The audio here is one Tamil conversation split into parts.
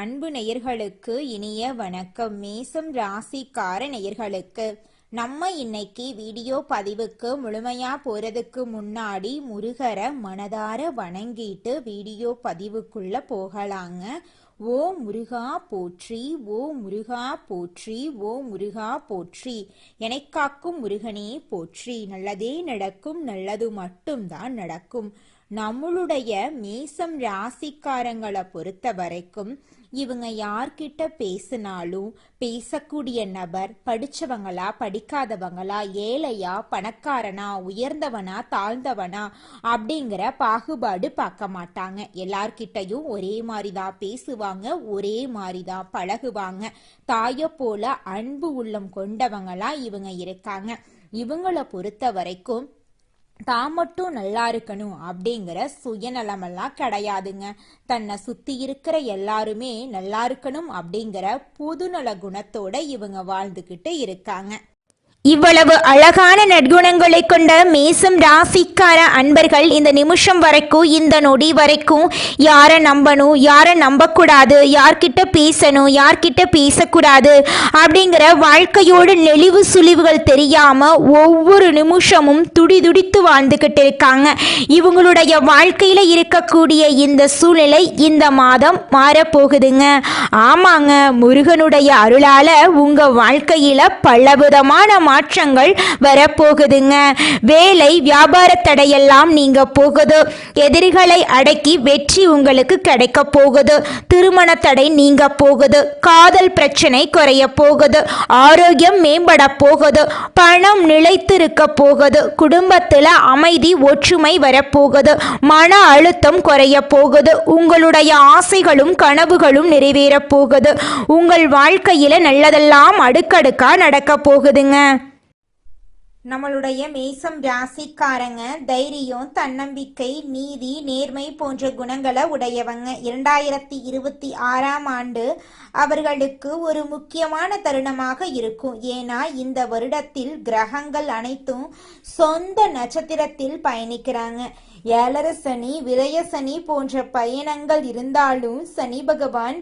அன்பு நேயர்களுக்கு இனிய வணக்கம். மேசம் ராசிக்கார நேயர்களுக்கு நம்ம இன்னைக்கு வீடியோ பதிவுக்கு முழுமையா போறதுக்கு முன்னாடி முருகரை மனதார வணங்கிட்டு வீடியோ பதிவுக்குள்ள போகலாங்க. ஓ முருகா போற்றி, ஓ முருகா போற்றி, ஓ முருகா போற்றி, எனைக்காக்கும் முருகனே போற்றி. நல்லதே நடக்கும், நல்லது மட்டும்தான் நடக்கும். நம்மளுடைய மேசம் ராசிக்காரங்களை பொறுத்த வரைக்கும் இவங்க யார்கிட்ட பேசினாலும் பேசக்கூடிய நபர் படிச்சவங்களா படிக்காதவங்களா, ஏழையா பணக்காரனா, உயர்ந்தவனா தாழ்ந்தவனா அப்படிங்கிற பாகுபாடு பார்க்க மாட்டாங்க. எல்லார்கிட்டையும் ஒரே மாதிரிதான் பேசுவாங்க, ஒரே மாதிரிதான் பழகுவாங்க. தாயை போல அன்பு உள்ளம் கொண்டவங்களா இவங்க இருக்காங்க. இவங்களை பொறுத்த வரைக்கும் தான் மட்டும் நல்லா இருக்கணும் அப்படிங்கிற சுயநலமெல்லாம் கிடையாதுங்க. தன்னை சுத்தி இருக்கிற எல்லாருமே நல்லா இருக்கணும் அப்படிங்கிற பொதுநல குணத்தோட இவங்க வாழ்ந்துகிட்டு இருக்காங்க. இவ்வளவு அழகான நற்குணங்களை கொண்ட மேசம் ராசிக்கார அன்பர்கள் இந்த நிமிஷம் வரைக்கும், இந்த நொடி வரைக்கும் யாரை நம்பணும், யாரை நம்பக்கூடாது, யார்கிட்ட பேசணும், யார்கிட்ட பேசக்கூடாது அப்படிங்கிற வாழ்க்கையோட நெளிவு சுழிவுகள் தெரியாம ஒவ்வொரு நிமிஷமும் துடிதுடித்து வாழ்ந்துகிட்டு இருக்காங்க. இவங்களுடைய வாழ்க்கையில இருக்கக்கூடிய இந்த சூழ்நிலை இந்த மாதம் மாறப்போகுதுங்க. ஆமாங்க, முருகனுடைய அருளால உங்க வாழ்க்கையில பலவிதமான மாற்றங்கள் வரப்போகுதுங்க. வேலை வியாபார தடையெல்லாம் நீங்க போகுது. எதிரிகளை அடக்கி வெற்றி உங்களுக்கு கிடைக்க போகுது. திருமண தடை நீங்க போகுது. காதல் பிரச்சனை குறைய போகுது. ஆரோக்கியம் மேம்பட போகுது. பணம் நிலைத்திருக்க போகுது. குடும்பத்துல அமைதி ஒற்றுமை வரப்போகுது. மன அழுத்தம் குறைய போகுது. உங்களுடைய ஆசைகளும் கனவுகளும் நிறைவேற போகுது. உங்கள் வாழ்க்கையில நல்லதெல்லாம் அடுக்கடுக்கா நடக்க போகுதுங்க. நம்மளுடைய மேசம் ராசிக்காரங்க தைரியம், தன்னம்பிக்கை, நீதி, நேர்மை போன்ற குணங்களை உடையவங்க. 2026ஆம் ஆண்டு அவர்களுக்கு ஒரு முக்கியமான தருணமாக இருக்கும். ஏன்னா இந்த வருடத்தில் கிரகங்கள் அனைத்தும் சொந்த நட்சத்திரத்தில் பயணிக்கிறாங்க. ஏழரை சனி, விரய சனி போன்ற பயணங்கள் இருந்தாலும் சனி பகவான்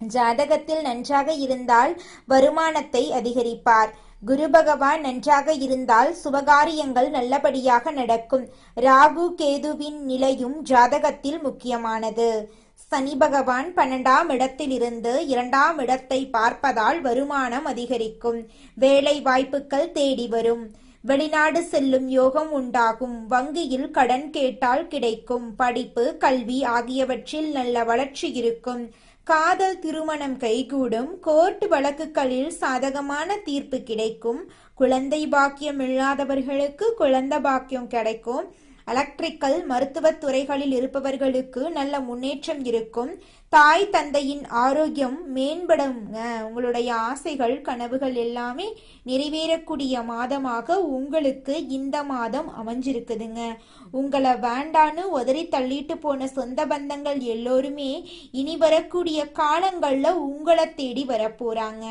ஜாதகத்தில் நன்றாக இருந்தால் வருமானத்தை அதிகரிப்பார். குரு பகவான் நன்றாக இருந்தால் சுபகாரியங்கள் நல்லபடியாக நடக்கும். ராகு கேதுவின் நிலையும் ஜாதகத்தில் முக்கியமானது. சனி பகவான் 12ஆம் இடத்திலிருந்து 2ஆம் இடத்தை பார்ப்பதால் வருமானம் அதிகரிக்கும். வேலை வாய்ப்புகள் தேடி வரும். வெளிநாடு செல்லும் யோகம் உண்டாகும். வங்கியில் கடன் கேட்டால் கிடைக்கும். படிப்பு, கல்வி ஆகியவற்றில் நல்ல வளர்ச்சி இருக்கும். காதல், திருமணம் கைகூடும். கோர்ட் வழக்குகளில் சாதகமான தீர்ப்பு கிடைக்கும். குழந்தை பாக்கியம் இல்லாதவர்களுக்கு குழந்தை பாக்கியம் கிடைக்கும். எலக்ட்ரிக்கல், மருத்துவ துறைகளில் இருப்பவர்களுக்கு நல்ல முன்னேற்றம் இருக்கும். தாய் தந்தையின் ஆரோக்கியம் மேம்படுங்க. உங்களுடைய ஆசைகள் கனவுகள் எல்லாமே நிறைவேறக்கூடிய மாதமாக உங்களுக்கு இந்த மாதம் அமைஞ்சிருக்குதுங்க. உங்களை வேண்டான்னு உதறி தள்ளிட்டு போன சொந்த பந்தங்கள் எல்லோருமே இனி வரக்கூடிய காலங்கள்ல உங்களை தேடி வரப்போறாங்க.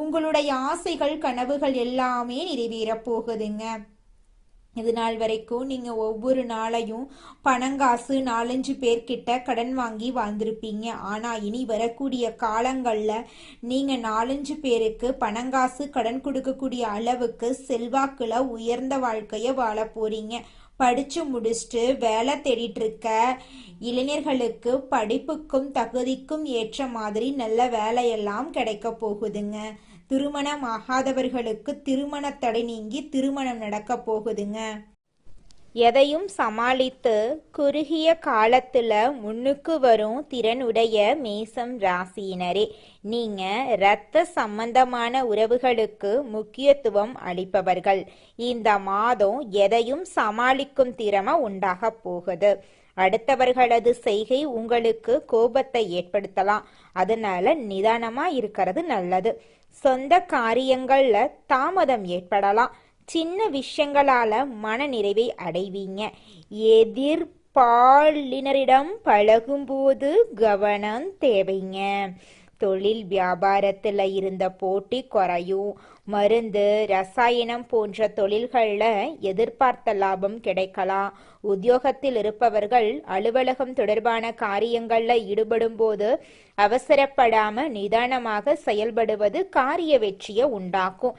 உங்களுடைய ஆசைகள் கனவுகள் எல்லாமே நிறைவேற போகுதுங்க. இது நாள் வரைக்கும் நீங்க ஒவ்வொரு நாளையும் பணங்காசு 4-5 பேர்கிட்ட கடன் வாங்கி வாழ்ந்திருப்பீங்க. ஆனா இனி வரக்கூடிய காலங்கள்ல நீங்க 4-5 பேருக்கு பணங்காசு கடன் கொடுக்கக்கூடிய அளவுக்கு செல்வாக்குல உயர்ந்த வாழ்க்கைய வாழ போறீங்க. படிச்சு முடிச்சுட்டு வேலை தேடிட்டு இருக்க இளைஞர்களுக்கு படிப்புக்கும் தகுதிக்கும் ஏற்ற மாதிரி நல்ல வேலையெல்லாம் கிடைக்க போகுதுங்க. திருமணம் ஆகாதவர்களுக்கு திருமண தடை நீங்கி திருமணம் நடக்க போகுதுங்க. எதையும் சமாளித்து குறுகிய காலத்துல முன்னுக்கு வரும் திறனுடைய மேசம் ராசியினரே, நீங்க இரத்த சம்பந்தமான உறவுகளுக்கு முக்கியத்துவம் அளிப்பவர்கள். இந்த மாதம் எதையும் சமாளிக்கும் திறமை உண்டாக போகுது. அடுத்தவர்களது செய்கை உங்களுக்கு கோபத்தை ஏற்படுத்தலாம். அதனால நிதானமா இருக்கிறது நல்லது. சொந்த காரியங்கள்ல தாமதம் ஏற்படலாம். சின்ன விஷயங்களால மன நிறைவை அடைவீங்க. எதிர்பாலினரிடம் பழகும்போது கவனம் தேவைங்க. தொழில் வியாபாரத்தில் இருந்த போட்டி குறையும். மருந்து, ரசாயனம் போன்ற தொழில்களில் எதிர்பார்த்த லாபம் கிடைக்கலாம். உத்தியோகத்தில் இருப்பவர்கள் அலுவலகம் தொடர்பான காரியங்களில் ஈடுபடும் போது அவசரப்படாம நிதானமாக செயல்படுவது காரிய வெற்றியை உண்டாக்கும்.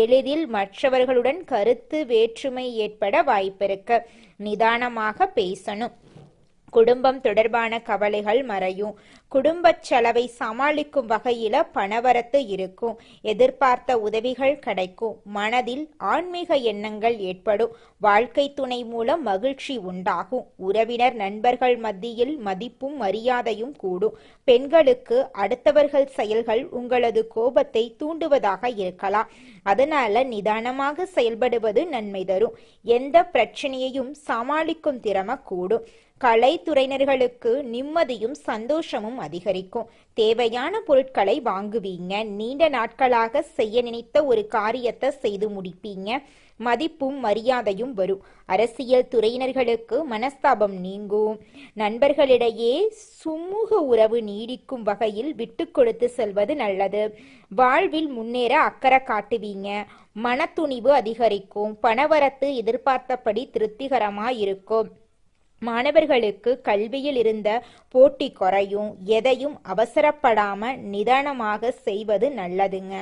எளிதில் மற்றவர்களுடன் கருத்து வேற்றுமை ஏற்பட வாய்ப்பிருக்கு. நிதானமாக பேசணும். குடும்பம் தொடர்பான கவலைகள் மறையும். குடும்ப செலவை சமாளிக்கும் வகையில பணவரத்து இருக்கும். எதிர்பார்த்த உதவிகள் கிடைக்கும். மனதில் ஆன்மீக எண்ணங்கள் ஏற்படும். வாழ்க்கை துணை மூலம் மகிழ்ச்சி உண்டாகும். உறவினர் நண்பர்கள் மத்தியில் மதிப்பும் மரியாதையும் கூடும். பெண்களுக்கு அடுத்தவர்கள் செயல்கள் உங்களது கோபத்தை தூண்டுவதாக இருக்கலாம். அதனால நிதானமாக செயல்படுவது நன்மை தரும். எந்த பிரச்சனையையும் சமாளிக்கும் திறமை கூடும். கலைத்துறையினர்களுக்கு நிம்மதியும் சந்தோஷமும் அதிகரிக்கும். தேவையான பொருட்களை வாங்குவீங்க. நீண்ட நாட்களாக செய்ய நினைத்த ஒரு காரியத்தை செய்து முடிப்பீங்க. மதிப்பும் மரியாதையும் வரும். அரசியல் துறையினர்களுக்கு மனஸ்தாபம் நீங்கும். நண்பர்களிடையே சுமூக உறவு நீடிக்கும் வகையில் விட்டு கொடுத்து செல்வது நல்லது. வாழ்வில் முன்னேற அக்கறை காட்டுவீங்க. மனத்துணிவு அதிகரிக்கும். பணவரத்து எதிர்பார்த்தபடி திருப்திகரமாயிருக்கும். மாணவர்களுக்கு கல்வியில் இருந்த போட்டி குறையும். எதையும் அவசரப்படாம நிதானமாக செய்வது நல்லதுங்க.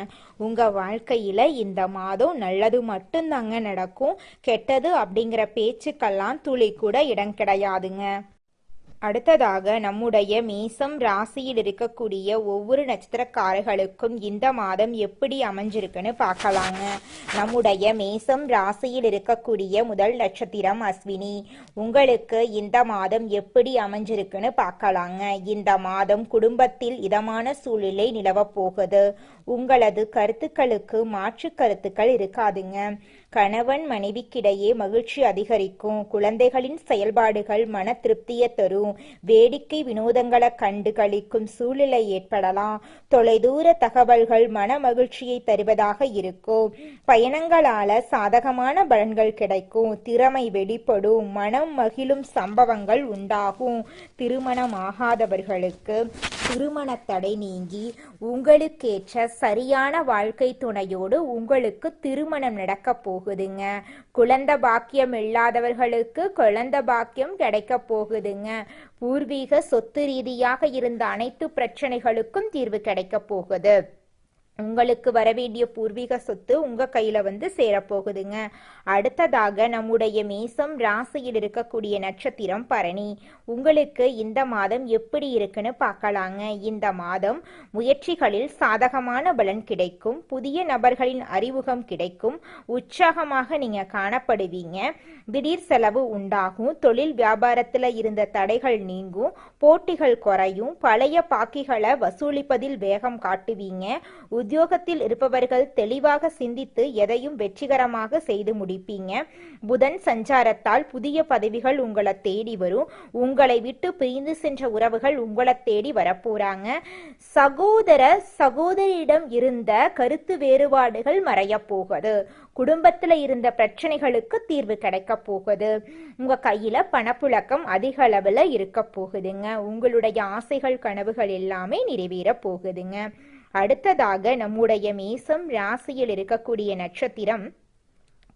உங்க வாழ்க்கையில இந்த மாதம் நல்லது மட்டும்தாங்க நடக்கும். கெட்டது அப்படிங்கிற பேச்சுக்கெல்லாம் துளி கூட இடம் கிடையாதுங்க. அடுத்ததாக நம்முடைய மேசம் ராசியில் இருக்கக்கூடிய ஒவ்வொரு நட்சத்திரக்காரர்களுக்கும் இந்த மாதம் எப்படி அமைஞ்சிருக்குன்னு பார்க்கலாங்க. நம்முடைய மேசம் ராசியில் இருக்கக்கூடிய முதல் நட்சத்திரம் அஸ்வினி. உங்களுக்கு இந்த மாதம் எப்படி அமைஞ்சிருக்குன்னு பார்க்கலாங்க. இந்த மாதம் குடும்பத்தில் இதமான சூழ்நிலை நிலவப் போகுது. உங்களது கருத்துக்களுக்கு மாற்று கருத்துக்கள் இருக்காதுங்க. கணவன் மனைவிக்கிடையே மகிழ்ச்சி அதிகரிக்கும். குழந்தைகளின் செயல்பாடுகள் மன திருப்தியை தரும். வேடிக்கை வினோதங்களை கண்டு களிக்கும் சூழ்நிலை ஏற்படலாம். தொலைதூர தகவல்கள் மன மகிழ்ச்சியை தருவதாக இருக்கும். பயணங்களால சாதகமான பலன்கள் கிடைக்கும். திறமை வெளிப்படும். மனம் மகிழும் சம்பவங்கள் உண்டாகும். திருமணமாகாதவர்களுக்கு திருமண தடை நீங்கி உங்களுக்கேற்ற சரியான வாழ்க்கை துணையோடு உங்களுக்கு திருமணம் நடக்க போகுதுங்க. குழந்தை பாக்கியம் இல்லாதவர்களுக்கு குழந்தை பாக்கியம் கிடைக்க போகுதுங்க. பூர்வீக சொத்து ரீதியாக இருந்த அனைத்து பிரச்சனைகளுக்கும் தீர்வு கிடைக்க போகுது. உங்களுக்கு வரவேண்டிய பூர்வீக சொத்து உங்க கையில சேரப்போகுதுங்க. அடுத்ததாக நம்முடைய மேசம் ராசியில் இருக்கக்கூடிய நட்சத்திரம் பரணி. உங்களுக்கு இந்த மாதம் எப்படி இருக்குன்னு பார்க்கலாங்க. இந்த மாதம் முயற்சிகளில் சாதகமான பலன் கிடைக்கும். புதிய நபர்களின் அறிமுகம் கிடைக்கும். உற்சாகமாக நீங்க காணப்படுவீங்க. திடீர் செலவு உண்டாகும். தொழில் வியாபாரத்துல இருந்த தடைகள் நீங்கும். போட்டிகள் குறையும். பழைய பாக்கிகளை வசூலிப்பதில் வேகம் காட்டுவீங்க. உத்தியோகத்தில் இருப்பவர்கள் தெளிவாக சிந்தித்து எதையும் வெற்றிகரமாக செய்து முடிப்பீங்க. புதன் சஞ்சாரத்தால் புதிய பதவிகள் உங்களை தேடி வரும். உங்களை விட்டு பிரிந்து சென்ற உறவுகள் உங்களை தேடி வரப்போறாங்க. சகோதர சகோதரியிடம் இருந்த கருத்து வேறுபாடுகள் மறைய போகுது. குடும்பத்துல இருந்த பிரச்சனைகளுக்கு தீர்வு கிடைக்க போகுது. உங்க கையில பணப்புழக்கம் அதிக அளவுல இருக்க போகுதுங்க. உங்களுடைய ஆசைகள் கனவுகள் எல்லாமே நிறைவேற போகுதுங்க. அடுத்ததாக நம்முடைய மேசம் ராசியில் இருக்கக்கூடிய நட்சத்திரம்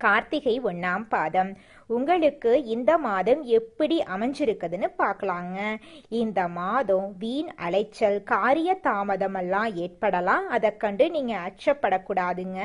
கார்த்திகை 1ஆம் பாதம். உங்களுக்கு இந்த மாதம் எப்படி அமைஞ்சிருக்குதுன்னு பார்க்கலாங்க. இந்த மாதம் வீண் அலைச்சல், காரிய தாமதம் எல்லாம் ஏற்படலாம். அதை கண்டு நீங்க அச்சப்படக்கூடாதுங்க.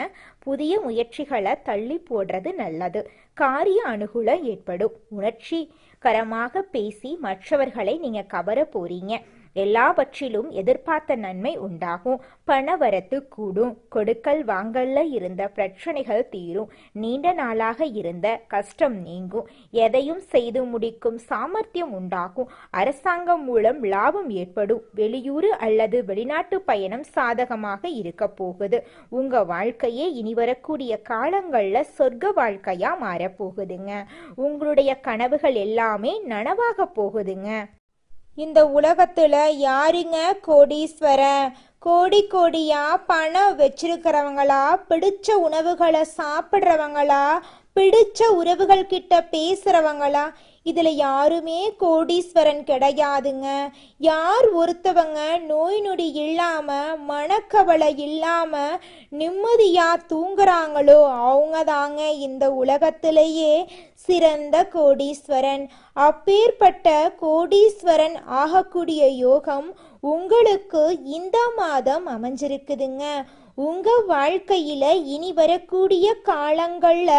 புதிய முயற்சிகளை தள்ளி போடுறது நல்லது. காரிய அனுகூலம் ஏற்படும். உணர்ச்சிகரமாக பேசி மற்றவர்களை நீங்க கவர போறீங்க. எல்லாவற்றிலும் எதிர்பார்த்த நன்மை உண்டாகும். பணவரத்து கூடும். கொடுக்கல் வாங்கல்ல இருந்த பிரச்சனைகள் தீரும். நீண்ட நாளாக இருந்த கஷ்டம் நீங்கும். எதையும் செய்து முடிக்கும் சாமர்த்தியம் உண்டாகும். அரசாங்கம் மூலம் லாபம் ஏற்படும். வெளியூர் அல்லது வெளிநாட்டு பயணம் சாதகமாக இருக்க போகுது. உங்க வாழ்க்கையே இனி வரக்கூடிய காலங்கள்ல சொர்க்க வாழ்க்கையா மாறப்போகுதுங்க. உங்களுடைய கனவுகள் எல்லாமே நனவாக போகுதுங்க. இந்த உலகத்துல யாருங்க கோடீஸ்வரன்? கோடி கோடியா பணம் வச்சிருக்கிறவங்களா, பிடிச்ச உணவுகளை சாப்பிட்றவங்களா, பிடிச்ச உறவுகள் கிட்ட பேசுறவங்களா, இதுல யாருமே கோடீஸ்வரன் கிடையாதுங்க. யார் ஒருத்தவங்க நோய் நொடி இல்லாம மனக்கவலை இல்லாம நிம்மதியா தூங்குறாங்களோ அவங்க தாங்க இந்த உலகத்திலேயே சிறந்த கோடீஸ்வரன். அப்பேற்பட்ட கோடீஸ்வரன் ஆகக்கூடிய யோகம் உங்களுக்கு இந்த மாதம் அமைஞ்சிருக்குதுங்க. உங்க வாழ்க்கையில இனி வரக்கூடிய காலங்கள்ல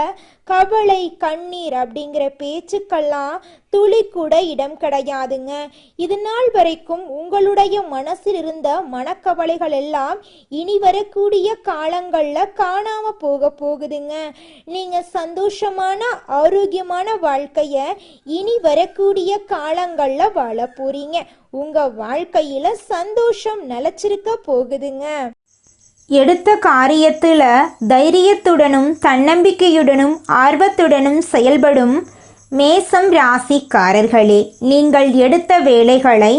கவலை கண்ணீர் அப்படிங்கிற பேச்சுக்கெல்லாம் துளி கூட இடம் கிடையாதுங்க. இது நாள் வரைக்கும் உங்களுடைய மனசில் இருந்த மனக்கவலைகள் எல்லாம் இனி வரக்கூடிய காலங்கள்ல காணாம போகுதுங்க. நீங்க சந்தோஷமான ஆரோக்கியமான வாழ்க்கைய இனி வரக்கூடிய காலங்கள்ல வாழ போறீங்க. உங்க வாழ்க்கையில சந்தோஷம் நிலைச்சிருக்க போகுதுங்க. எடுத்த காரியத்தில் தைரியத்துடனும் தன்னம்பிக்கையுடனும் ஆர்வத்துடனும் செயல்படும் மேசம் ராசிக்காரர்களே, நீங்கள் எடுத்த வேலைகளை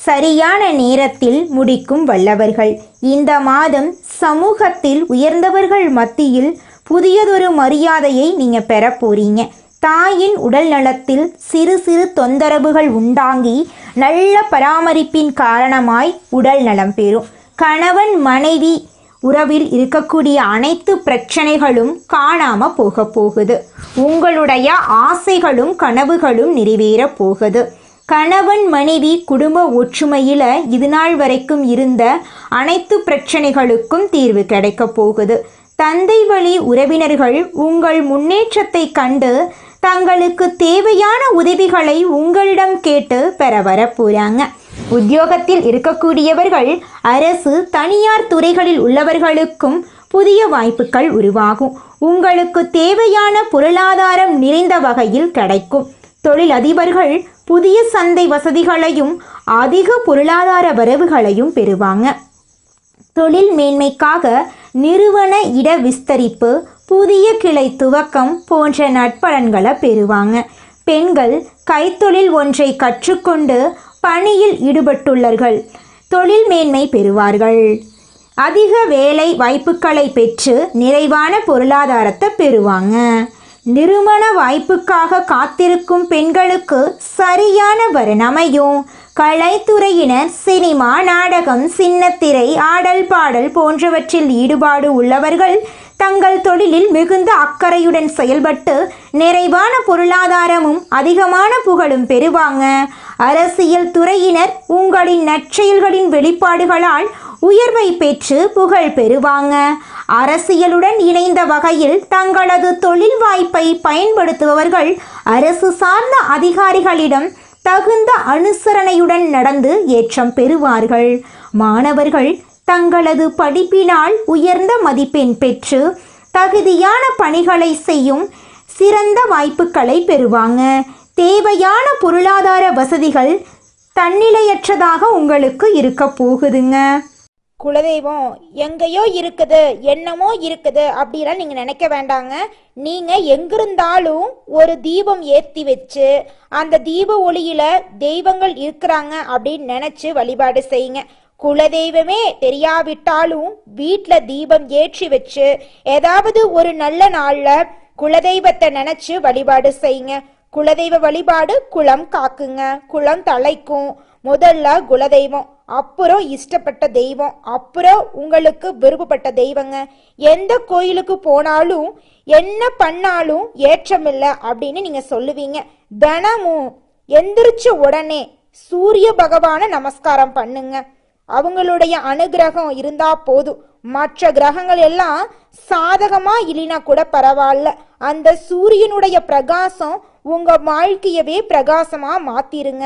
சரியான நேரத்தில் முடிக்கும் வல்லவர்கள். இந்த மாதம் சமூகத்தில் உயர்ந்தவர்கள் மத்தியில் புதியதொரு மரியாதையை நீங்கள் பெற போறீங்க. தாயின் உடல் நலத்தில் சிறு சிறு தொந்தரவுகள் உண்டாகி நல்ல பராமரிப்பின் காரணமாய் உடல் நலம் பெறும். கணவன் மனைவி உறவில் இருக்கக்கூடிய அனைத்து பிரச்சனைகளும் காணாம போகுது. உங்களுடைய ஆசைகளும் கனவுகளும் நிறைவேற போகுது. கணவன் மனைவி குடும்ப ஒற்றுமையில இதுநாள் வரைக்கும் இருந்த அனைத்து பிரச்சனைகளுக்கும் தீர்வு கிடைக்க போகுது. தந்தை வழி உறவினர்கள் உங்கள் முன்னேற்றத்தை கண்டு தங்களுக்கு தேவையான உதவிகளை உங்களிடம் கேட்டு பெற வர போறாங்க. உத்தியோகத்தில் இருக்கக்கூடியவர்கள் அரசு தனியார் துறைகளில் உள்ளவர்களுக்கும் புதிய வாய்ப்புகள் உருவாகும். உங்களுக்கு தேவையான பொருளாதாரம் நிறைந்த வகையில் கிடைக்கும். தொழிலதிபர்கள் புதிய சந்தை வசதிகளையும் அதிக பொருளாதார வரவுகளையும் பெறுவாங்க. தொழில் மேன்மைக்காக நிறுவன இட விஸ்தரிப்பு, புதிய கிளை துவக்கம் போன்ற நற்பலன்களை பெறுவாங்க. பெண்கள் கைத்தொழில் ஒன்றை கற்றுக்கொண்டு பணியில் ஈடுபட்டுள்ளார்கள் தொழில் மேன்மை பெறுவார்கள். அதிக வேலை வாய்ப்புகளை பெற்று நிறைவான பொருளாதாரத்தை பெறுவாங்க. நிறுவன வாய்ப்புக்காக காத்திருக்கும் பெண்களுக்கு சரியான வரன் அமையும். கலைத்துறையினர் சினிமா, நாடகம், சின்னத்திரை, ஆடல் பாடல் போன்றவற்றில் ஈடுபாடு உள்ளவர்கள் தங்கள் தொழிலில் மிகுந்த அக்கறையுடன் செயல்பட்டு நிறைவான பொருளாதாரமும் அதிகமான புகழும் பெறுவாங்க. அரசியல் துறையினர் உங்களின் நற்செயல்களின் வெளிப்பாடுகளால் உயர்வை பெற்று புகழ் பெறுவாங்க. அரசியலுடன் இணைந்த வகையில் தங்களது தொழில் வாய்ப்பை பயன்படுத்துபவர்கள் அரசு சார்ந்த அதிகாரிகளிடம் தகுந்த அனுசரணையுடன் நடந்து ஏற்றம் பெறுவார்கள். மாணவர்கள் தங்களது படிப்பினால் உயர்ந்த மதிப்பெண் பெற்று தகுதியான பணிகளை செய்யும் சிறந்த வாய்ப்புகளை பெறுவாங்க. தேவையான பொருளாதார வசதிகள் தன்னிலையற்றதாக உங்களுக்கு இருக்க போகுதுங்க. குலதெய்வம் எங்கேயோ இருக்குது, என்னமோ இருக்குது அப்படிலாம் நீங்க நினைக்க வேண்டாங்க. நீங்க எங்கிருந்தாலும் ஒரு தீபம் ஏற்றி வச்சு அந்த தீப ஒளியில தெய்வங்கள் இருக்கிறாங்க அப்படின்னு நினைச்சு வழிபாடு செய்யுங்க. குலதெய்வமே தெரியாவிட்டாலும் வீட்டில் தீபம் ஏற்றி வச்சு ஏதாவது ஒரு நல்ல நாள்ல குலதெய்வத்தை நினைச்சு வழிபாடு செய்யுங்க. குலதெய்வ வழிபாடு குலம் காக்குங்க, குலம் தலைக்கும். முதல்ல குலதெய்வம், அப்புறம் இஷ்டப்பட்ட தெய்வம், அப்புறம் உங்களுக்கு விருப்பப்பட்ட தெய்வங்க. எந்த கோயிலுக்கு போனாலும் என்ன பண்ணாலும் ஏற்றமில்லை அப்படின்னு நீங்க சொல்லுவீங்க. தினமும் எந்திரிச்ச உடனே சூரிய பகவான நமஸ்காரம் பண்ணுங்க. அவங்களுடைய அனுகிரகம் இருந்தா போதும். மற்ற கிரகங்கள் எல்லாம் சாதகமா இல்லைனா கூட பரவாயில்ல, அந்த சூரியனுடைய பிரகாசம் உங்க வாழ்க்கையவே பிரகாசமா மாத்திருங்க.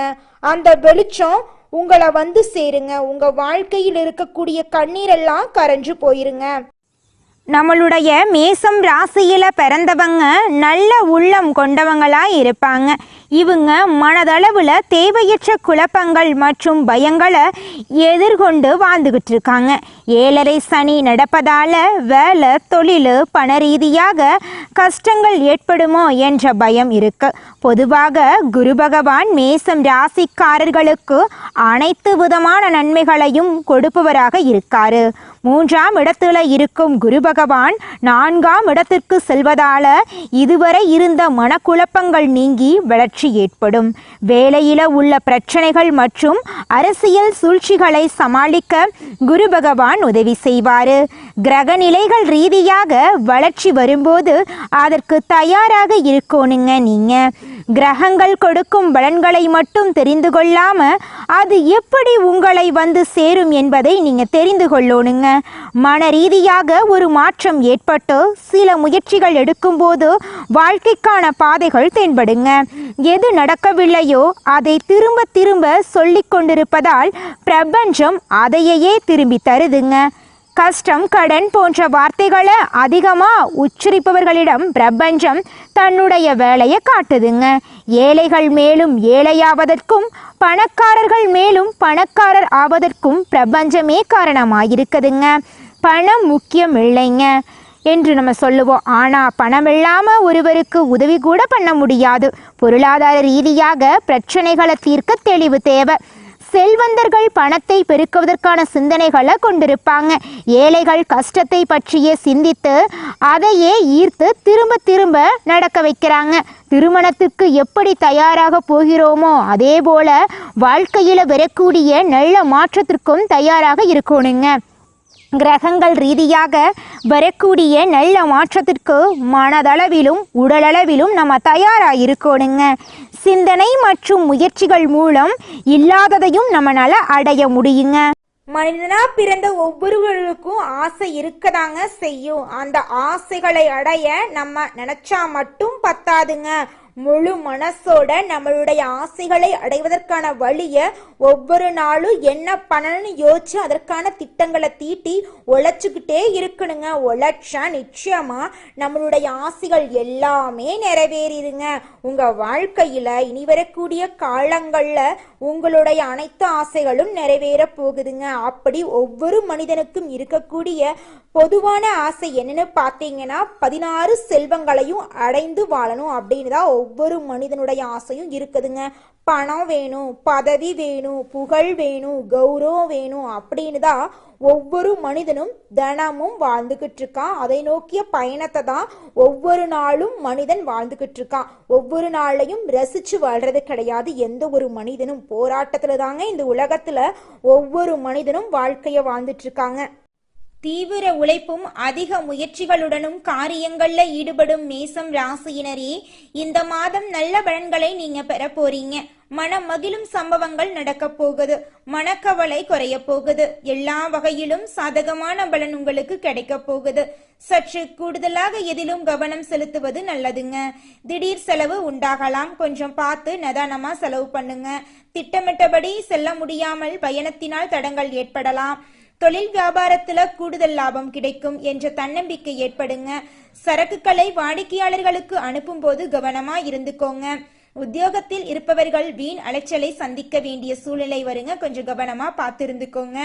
அந்த வெளிச்சம் உங்களை வந்து சேருங்க. உங்க வாழ்க்கையில் இருக்கக்கூடிய கண்ணீரெல்லாம் கரைஞ்சு போயிருங்க. நம்மளுடைய மேசம் ராசியில பிறந்தவங்க நல்ல உள்ளம் கொண்டவங்களா இருப்பாங்க. இவங்க மனதளவுல தேவையற்ற குழப்பங்கள் மற்றும் பயங்களை எதிர்கொண்டு வாழ்ந்துகிட்டு இருக்காங்க. ஏழரை சனி நடப்பதால வேலை தொழில் பண ரீதியாக கஷ்டங்கள் ஏற்படுமோ என்ற பயம் இருக்கு. பொதுவாக குரு பகவான் மேசம் ராசிக்காரர்களுக்கு அனைத்து விதமான நன்மைகளையும் கொடுப்பவராக இருக்காரு. 3ஆம் இடத்துல இருக்கும் குரு பகவான் 4ஆம் இடத்திற்கு செல்வதால இதுவரை இருந்த மனக்குழப்பங்கள் நீங்கி வளர்ச்சி ஏற்படும். வேலையில உள்ள பிரச்சனைகள் மற்றும் அரசியல் சூழ்ச்சிகளை சமாளிக்க குரு பகவான் உதவி செய்வாரு. கிரக நிலைகள் ரீதியாக வளர்ச்சி வரும்போது அதற்கு தயாராக இருக்கணுங்க. நீங்க கிரகங்கள் கொடுக்கும் பலன்களை மட்டும் தெரிந்து கொள்ளாம அது எப்படி உங்களை வந்து சேரும் என்பதை நீங்க தெரிந்து கொள்ளணுங்க. மன ரீதியாக ஒரு மாற்றம் ஏற்பட்டு சில முயற்சிகள் எடுக்கும்போது வாழ்க்கைக்கான பாதைகள் தென்படுங்க. எது நடக்கவில்லையோ அதை திரும்ப திரும்ப சொல்லிக் கொண்டிருப்பதால் பிரபஞ்சம் அதையே திரும்பி தருதுங்க. கஷ்டம், கடன் போன்ற வார்த்தைகளை அதிகமாக உச்சரிப்பவர்களிடம் பிரபஞ்சம் தன்னுடைய வேலையை காட்டுதுங்க. ஏழைகள் மேலும் ஏழையாவதற்கும் பணக்காரர்கள் மேலும் பணக்காரர் ஆவதற்கும் பிரபஞ்சமே காரணமாயிருக்குதுங்க. பணம் முக்கியம் இல்லைங்க என்று நம்ம சொல்லுவோம். ஆனால் பணம் இல்லாமல் ஒருவருக்கு உதவி கூட பண்ண முடியாது. பொருளாதார ரீதியாக பிரச்சனைகளை தீர்க்க தெளிவு தேவை. செல்வந்தர்கள் பணத்தை பெருக்குவதற்கான சிந்தனைகளை கொண்டிருப்பாங்க. ஏழைகள் கஷ்டத்தை பற்றியே சிந்தித்து அதையே ஈர்த்து திரும்ப திரும்ப நடக்க வைக்கிறாங்க. திருமணத்துக்கு எப்படி தயாராக போகிறோமோ அதே போல வாழ்க்கையில் வரக்கூடிய நல்ல மாற்றத்திற்கும் தயாராக இருக்கணுங்க. கிரகங்கள் ரீதியாக வரக்கூடிய நல்ல மாற்றத்திற்கு மனதளவிலும் உடலளவிலும் நம்ம தயாராக இருக்கணுங்க. சிந்தனை மற்றும் முயற்சிகள் மூலம் இல்லாததையும் நம்மளால அடைய முடியுங்க. மனிதனா பிறந்த ஒவ்வொருவருக்கும் ஆசை இருக்கதாங்க செய்யும். அந்த ஆசைகளை அடைய நம்ம நினைச்சா மட்டும் பத்தாதுங்க. முழு மனசோட நம்மளுடைய ஆசைகளை அடைவதற்கான வழியை ஒவ்வொரு நாளும் என்ன பண்ணணும்னு யோசிச்சு அதற்கான திட்டங்களை தீட்டி உழைச்சிக்கிட்டே இருக்கணுங்க. உழைச்சா நிச்சயமா நம்மளுடைய ஆசைகள் எல்லாமே நிறைவேறிடுங்க. உங்க வாழ்க்கையில இனி வரக்கூடிய காலங்கள்ல உங்களுடைய அனைத்து ஆசைகளும் நிறைவேற போகுதுங்க. அப்படி ஒவ்வொரு மனிதனுக்கும் இருக்கக்கூடிய பொதுவான ஆசை என்னன்னு பார்த்தீங்கன்னா 16 செல்வங்களையும் அடைந்து வாழணும் அப்படின்னு தான் ஒவ்வொரு மனிதனுடைய ஆசையும் இருக்குதுங்க. பணம் வேணும், பதவி வேணும், புகழ் வேணும், கௌரவம் வேணும் அப்படின்னு தான் ஒவ்வொரு மனிதனும் தினமும் வாழ்ந்துகிட்டு இருக்கான். அதை நோக்கிய பயணத்தை தான் ஒவ்வொரு நாளும் மனிதன் வாழ்ந்துகிட்டு இருக்கான். ஒவ்வொரு நாளையும் ரசிச்சு வாழ்றது கிடையாது. எந்த ஒரு மனிதனும் போராட்டத்துல தாங்க இந்த உலகத்துல ஒவ்வொரு மனிதனும் வாழ்க்கைய வாழ்ந்துட்டு இருக்காங்க. தீவிர உழைப்பும் அதிக முயற்சிகளுடனும் காரியங்கள்ல ஈடுபடும் மேசம் ராசியினரே, இந்த மாதம் நல்ல பலன்களை நீங்க பெற போறீங்க. மனம் மகிழும் சம்பவங்கள் நடக்க போகுது. மனக்கவலை குறைய போகுது. எல்லா வகையிலும் சாதகமான பலன் உங்களுக்கு கிடைக்க போகுது. சற்று கூடுதலாக எதிலும் கவனம் செலுத்துவது நல்லதுங்க. திடீர் செலவு உண்டாகலாம். கொஞ்சம் பார்த்து நிதானமா செலவு பண்ணுங்க. திட்டமிட்டபடி செல்ல முடியாமல் பயணத்தினால் தடங்கள் ஏற்படலாம். தொழில் வியாபாரத்துல கூடுதல் லாபம் கிடைக்கும் என்ற தன்னம்பிக்கை ஏற்படுங்க. சரக்குகளை வாடிக்கையாளர்களுக்கு அனுப்பும் போது கவனமா இருந்துக்கோங்க. உத்தியோகத்தில் இருப்பவர்கள் வீண் அலைச்சலை சந்திக்க வேண்டிய சூழ்நிலை வருங்க. கொஞ்சம் கவனமா பார்த்து இருந்துக்கோங்க.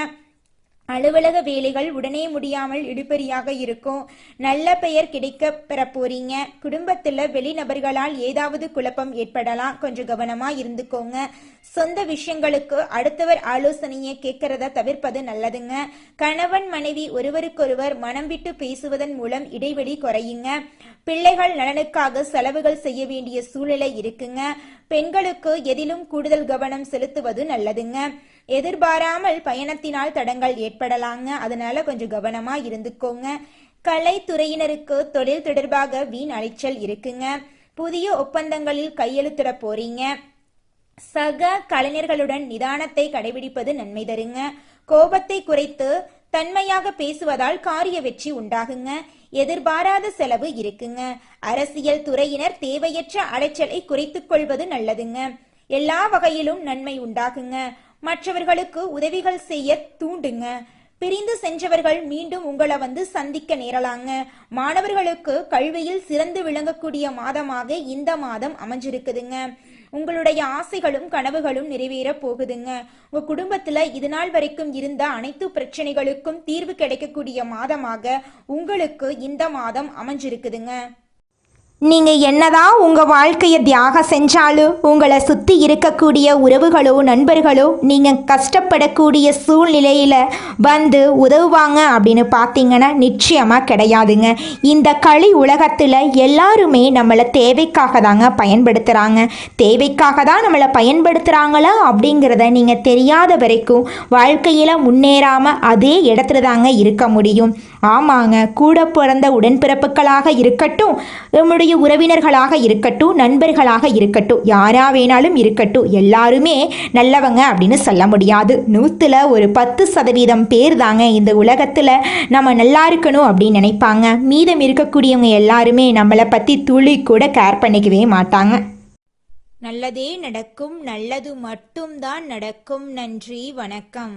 அலுவலக வேலைகள் உடனே முடியாமல் இழுபறியாக இருக்கும். நல்ல பெயர் கிடைக்க பெற போறீங்க. குடும்பத்துல வெளிநபர்களால் ஏதாவது குழப்பம் ஏற்படலாம். கொஞ்சம் கவனமா இருந்துக்கோங்க. சொந்த விஷயங்களுக்கு அடுத்தவர் ஆலோசனையை கேட்கறத தவிர்ப்பது நல்லதுங்க. கணவன் மனைவி ஒருவருக்கொருவர் மனம் விட்டு பேசுவதன் மூலம் இடைவெளி குறையுங்க. பிள்ளைகள் நலனுக்காக செலவுகள் செய்ய வேண்டிய சூழ்நிலை இருக்குங்க. பெண்களுக்கு எதிலும் கூடுதல் கவனம் செலுத்துவது நல்லதுங்க. எதிர்பாராமல் பயணத்தினால் தடங்கள் ஏற்படலாங்க. அதனால கொஞ்சம் கவனமா இருந்துக்கோங்க. கலைத்துறையினருக்கு தொழில் தொடர்பாக வீண் அலைச்சல் இருக்குங்க. புதிய ஒப்பந்தங்களில் கையெழுத்திட போறீங்க. சக கலைஞர்களுடன் நிதானத்தை கடைபிடிப்பது நன்மை தருங்க. கோபத்தை குறைத்து தன்மையாக பேசுவதால் காரிய வெற்றி உண்டாகுங்க. எதிர்பாராத செலவு இருக்குங்க. அரசியல் துறையினர் தேவையற்ற அலைச்சலை குறைத்துக் கொள்வது நல்லதுங்க. எல்லா வகையிலும் நன்மை உண்டாகுங்க. மற்றவர்களுக்கு உதவிகள் செய்ய தூண்டுங்க. பிரிந்து சென்றவர்கள் மீண்டும் உங்களை வந்து சந்திக்க நேரலாங்க. மாணவர்களுக்கு கல்வியில் சிறந்து விளங்கக்கூடிய மாதமாக இந்த மாதம் அமைஞ்சிருக்குதுங்க. உங்களுடைய ஆசைகளும் கனவுகளும் நிறைவேற போகுதுங்க. உங்க குடும்பத்துல இது நாள் வரைக்கும் இருந்த அனைத்து பிரச்சனைகளுக்கும் தீர்வு கிடைக்கக்கூடிய மாதமாக உங்களுக்கு இந்த மாதம் அமைஞ்சிருக்குதுங்க. நீங்க என்னதான் உங்க வாழ்க்கையை தியாகம் செஞ்சாலும் உங்களை சுத்தி இருக்கக்கூடிய உறவுகளோ நண்பர்களோ நீங்க கஷ்டப்படக்கூடிய சூழ்நிலையில வந்து உதவுவாங்க அப்படின்னு பார்த்தீங்கன்னா நிச்சயமா கிடையாதுங்க. இந்த களி உலகத்துல எல்லாருமே நம்மளை தேவைக்காக தாங்க பயன்படுத்துறாங்க. தேவைக்காக தான் நம்மளை பயன்படுத்துறாங்களா அப்படிங்கிறத நீங்க தெரியாத வரைக்கும் வாழ்க்கையில முன்னேறாம அதே இடத்துல தாங்க இருக்க முடியும். ஆமாங்க, கூட பிறந்த உடன்பிறப்புகளாக இருக்கட்டும், நம்முடைய உறவினர்களாக இருக்கட்டும், நண்பர்களாக இருக்கட்டும், யாரா வேணாலும் இருக்கட்டும், எல்லாருமே நல்லவங்க அப்படின்னு சொல்ல முடியாது. 100ல் ஒரு 10% பேர் தாங்க இந்த உலகத்தில் நம்ம நல்லா இருக்கணும் அப்படின்னு நினைப்பாங்க. மீதம் இருக்கக்கூடியவங்க எல்லாருமே நம்மளை பற்றி துளி கூட கேர் பண்ணிக்கவே மாட்டாங்க. நல்லதே நடக்கும், நல்லது மட்டும்தான் நடக்கும். நன்றி, வணக்கம்.